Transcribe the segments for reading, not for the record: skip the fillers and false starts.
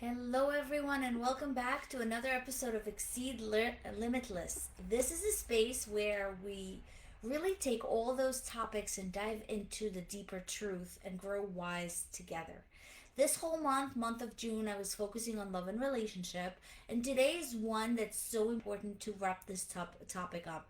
Hello, everyone, and welcome back to another episode of Exceed Limitless. This is a space where we really take all those topics and dive into the deeper truth and grow wise together. This whole month of June, I was focusing on love and relationship, and today is one that's so important to wrap this topic up.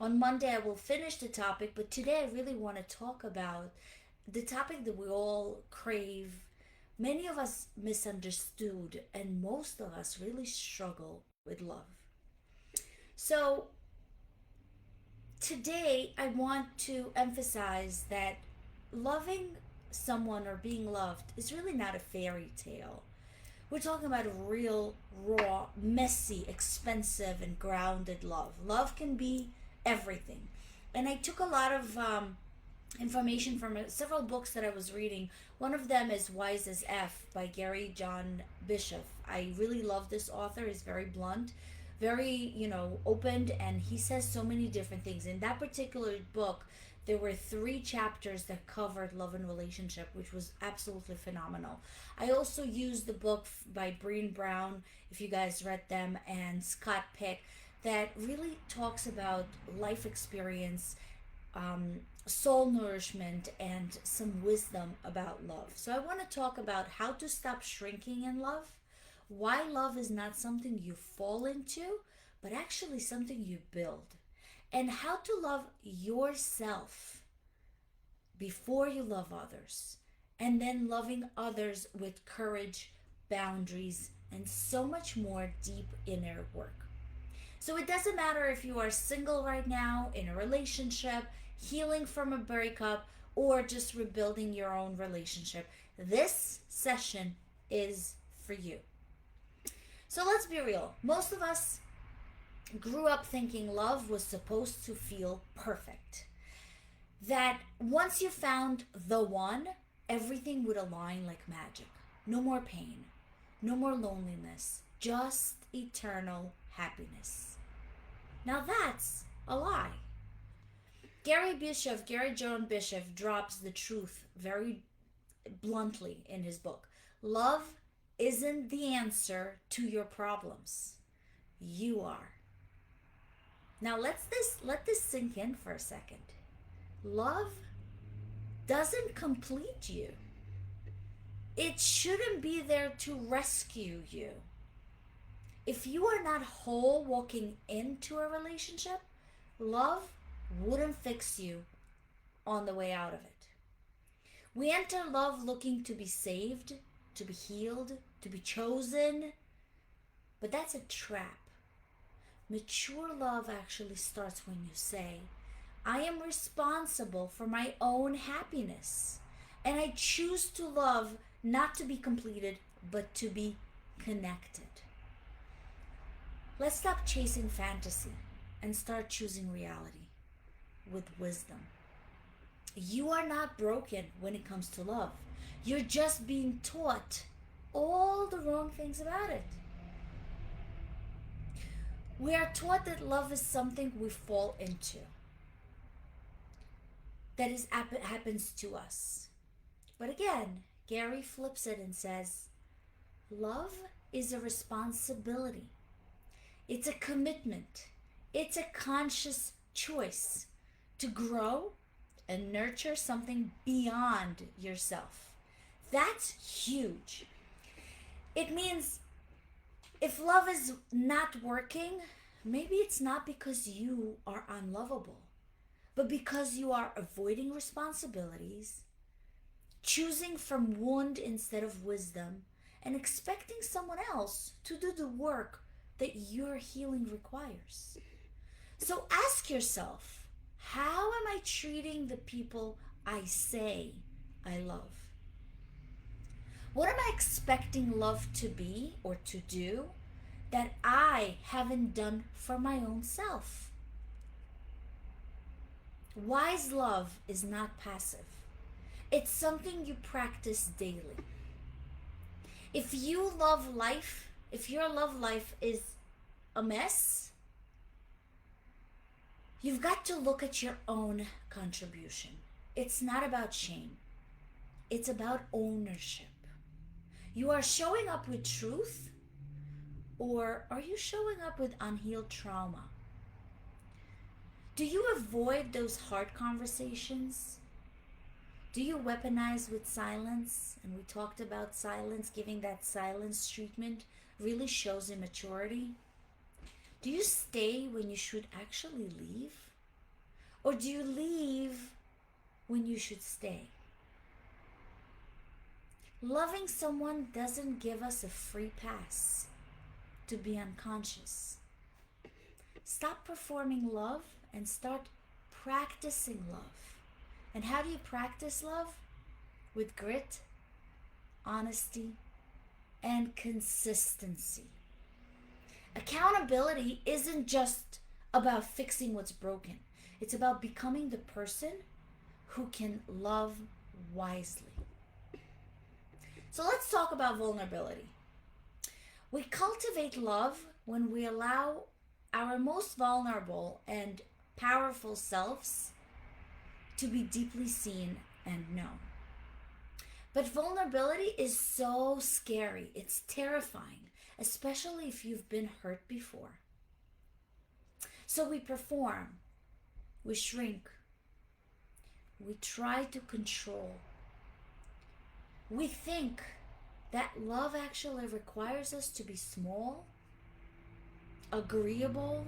On Monday, I will finish the topic, but today I really want to talk about the topic that we all crave. Many of us misunderstood, and most of us really struggle with love. So, today I want to emphasize that loving someone or being loved is really not a fairy tale. We're talking about a real, raw, messy, expensive, and grounded love. Love can be everything. And I took a lot of information from several books that I was reading. One of them is Wise as F by Gary John Bishop. I really love this author. He's very blunt, very, open, and he says so many different things. In that particular book, there were three chapters that covered love and relationship, which was absolutely phenomenal. I also used the book by Brené Brown, if you guys read them, and Scott Peck, that really talks about life experience, soul nourishment, and some wisdom about love. So I want to talk about how to stop shrinking in love, why love is not something you fall into, but actually something you build, and how to love yourself before you love others, and then loving others with courage, boundaries, and so much more deep inner work. So it doesn't matter if you are single right now, in a relationship, healing from a breakup, or just rebuilding your own relationship. This session is for you. So let's be real. Most of us grew up thinking love was supposed to feel perfect. That once you found the one, everything would align like magic. No more pain, no more loneliness, just eternal happiness. Now that's a lie. Gary John Bishop drops the truth very bluntly in his book. Love isn't the answer to your problems. You are. Now let this sink in for a second. Love doesn't complete you. It shouldn't be there to rescue you. If you are not whole walking into a relationship, love wouldn't fix you on the way out of it. We enter love looking to be saved, to be healed, to be chosen, but that's a trap. Mature love actually starts when you say, I am responsible for my own happiness, and I choose to love not to be completed, but to be connected. Let's stop chasing fantasy and start choosing reality with wisdom. You are not broken when it comes to love. You're just being taught all the wrong things about it. We are taught that love is something we fall into, that happens to us. But again, Gary flips it and says, love is a responsibility. It's a commitment. It's a conscious choice to grow and nurture something beyond yourself. That's huge. It means if love is not working, maybe it's not because you are unlovable, but because you are avoiding responsibilities, choosing from wound instead of wisdom, and expecting someone else to do the work that your healing requires. So ask yourself, how am I treating the people I say I love? What am I expecting love to be or to do that I haven't done for my own self? Wise love is not passive. It's something you practice daily. If your love life is a mess, you've got to look at your own contribution. It's not about shame. It's about ownership. You are showing up with truth, or are you showing up with unhealed trauma? Do you avoid those hard conversations? Do you weaponize with silence? And we talked about silence, giving that silence treatment really shows immaturity. Do you stay when you should actually leave? Or do you leave when you should stay? Loving someone doesn't give us a free pass to be unconscious. Stop performing love and start practicing love. And how do you practice love? With grit, honesty, and consistency. Accountability isn't just about fixing what's broken. It's about becoming the person who can love wisely. So let's talk about vulnerability. We cultivate love when we allow our most vulnerable and powerful selves to be deeply seen and known. But vulnerability is so scary. It's terrifying, especially if you've been hurt before. So we perform, we shrink, we try to control. We think that love actually requires us to be small, agreeable,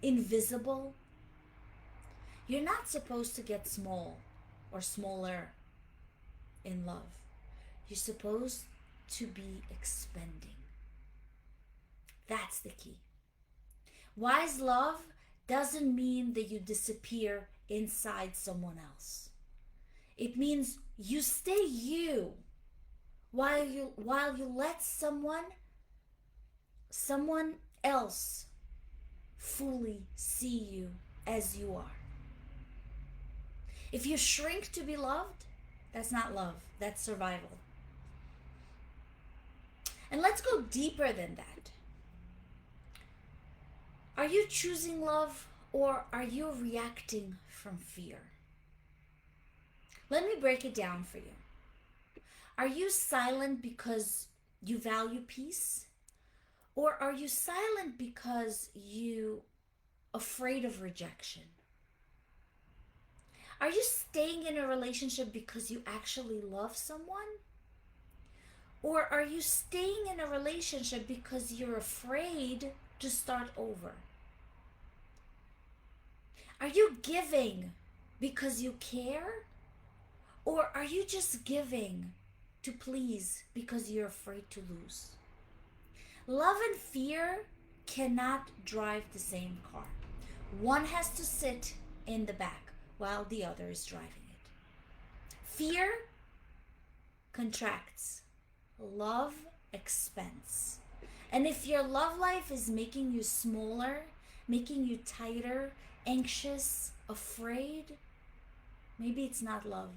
invisible. You're not supposed to get small or smaller in love. You're supposed to be expanding. That's the key. Wise love doesn't mean that you disappear inside someone else. It means you stay you while you let someone else fully see you as you are. If you shrink to be loved, that's not love, that's survival. And let's go deeper than that. Are you choosing love, or are you reacting from fear? Let me break it down for you. Are you silent because you value peace? Or are you silent because you afraid of rejection? Are you staying in a relationship because you actually love someone? Or are you staying in a relationship because you're afraid to start over? Are you giving because you care? Or are you just giving to please because you're afraid to lose? Love and fear cannot drive the same car. One has to sit in the back while the other is driving it. Fear contracts. Love expands. And if your love life is making you smaller, making you tighter, anxious, afraid, maybe it's not love.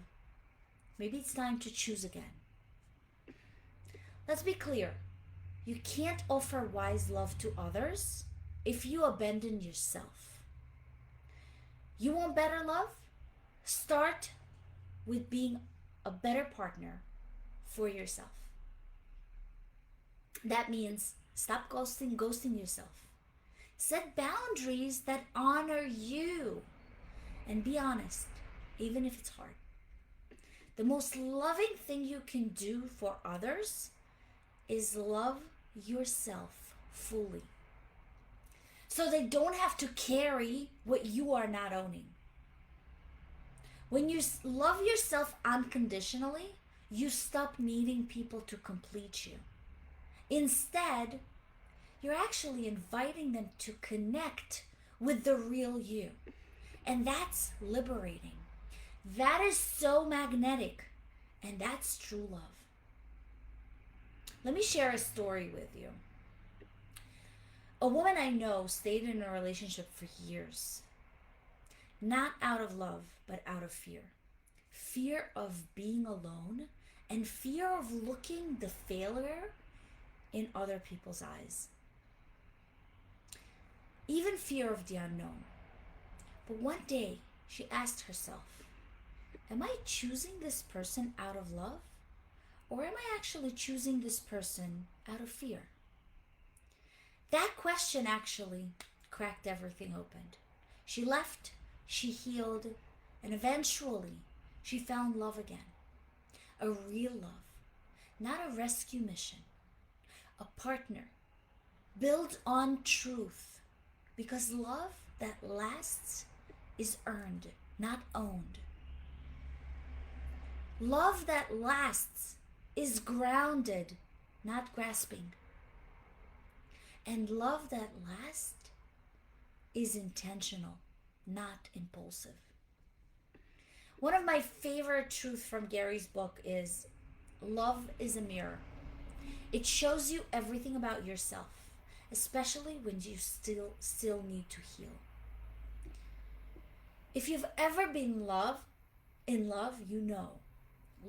Maybe it's time to choose again. Let's be clear. You can't offer wise love to others if you abandon yourself. You want better love? Start with being a better partner for yourself. That means stop ghosting yourself. Set boundaries that honor you. And be honest, even if it's hard. The most loving thing you can do for others is love yourself fully. So they don't have to carry what you are not owning. When you love yourself unconditionally, you stop needing people to complete you. Instead, you're actually inviting them to connect with the real you. And that's liberating. That is so magnetic. And that's true love. Let me share a story with you. A woman I know stayed in a relationship for years. Not out of love, but out of fear. Fear of being alone and fear of looking the failure in other people's eyes. Even fear of the unknown. But one day, she asked herself, am I choosing this person out of love? Or am I actually choosing this person out of fear? That question actually cracked everything open. She left, she healed, and eventually she found love again. A real love, not a rescue mission. A partner built on truth. Because love that lasts is earned, not owned. Love that lasts is grounded, not grasping. And love that lasts is intentional, not impulsive. One of my favorite truths from Gary's book is love is a mirror. It shows you everything about yourself, especially when you still need to heal. If you've ever been in love, you know.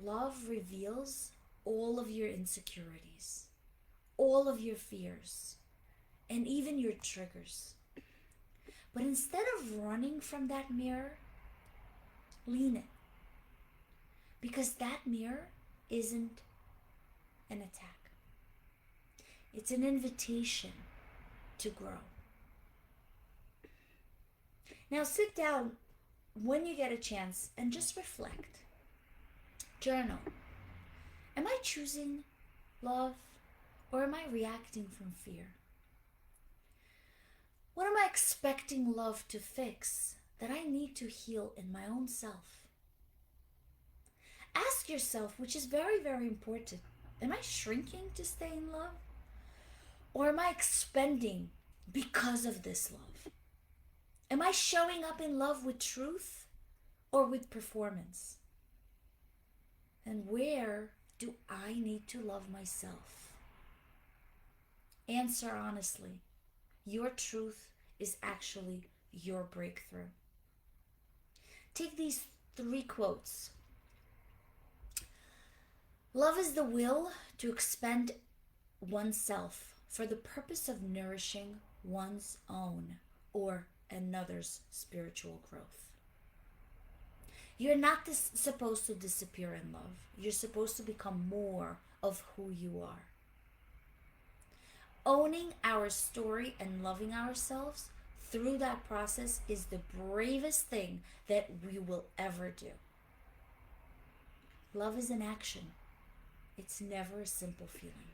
Love reveals all of your insecurities, all of your fears, and even your triggers. But instead of running from that mirror, lean it. Because that mirror isn't an attack. It's an invitation to grow. Now sit down when you get a chance and just reflect. Journal. Am I choosing love or am I reacting from fear? What am I expecting love to fix that I need to heal in my own self? Ask yourself, which is very, very important, am I shrinking to stay in love? Or am I expanding because of this love? Am I showing up in love with truth or with performance? And where do I need to love myself? Answer honestly. Your truth is actually your breakthrough. Take these 3 quotes. Love is the will to expand oneself for the purpose of nourishing one's own or another's spiritual growth. You're not supposed to disappear in love. You're supposed to become more of who you are. Owning our story and loving ourselves through that process is the bravest thing that we will ever do. Love is an action. It's never a simple feeling.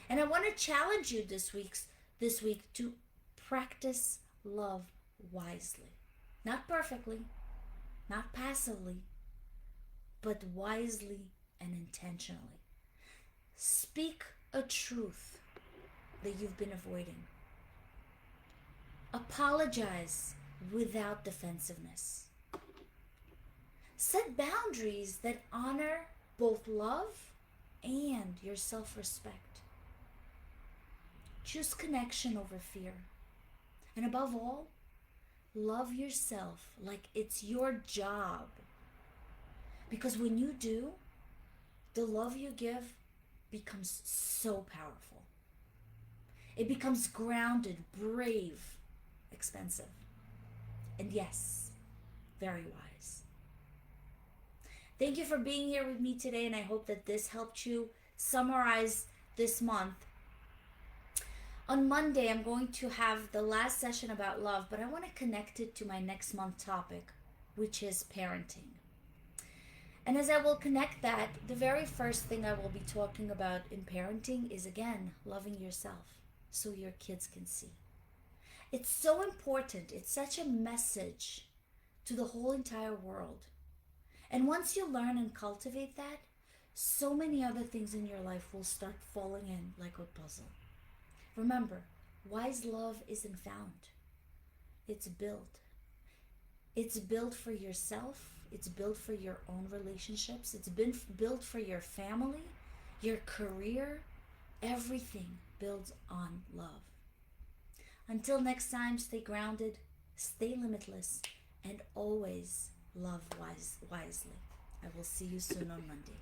And I want to challenge you this week to practice love wisely. Not perfectly, not passively, but wisely and intentionally. Speak a truth that you've been avoiding. Apologize without defensiveness. Set boundaries that honor both love and your self-respect. Choose connection over fear. And above all, love yourself like it's your job. Because when you do, the love you give becomes so powerful. It becomes grounded, brave, expensive, and yes, very wise. Thank you for being here with me today, and I hope that this helped you summarize this month. On Monday, I'm going to have the last session about love, but I want to connect it to my next month topic, which is parenting. And as I will connect that, the very first thing I will be talking about in parenting is, again, loving yourself so your kids can see. It's so important. It's such a message to the whole entire world. And once you learn and cultivate that, so many other things in your life will start falling in like a puzzle. Remember, wise love isn't found. It's built. It's built for yourself. It's built for your own relationships. It's been built for your family, your career. Everything builds on love. Until next time, stay grounded, stay limitless, and always love wisely. I will see you soon on Monday.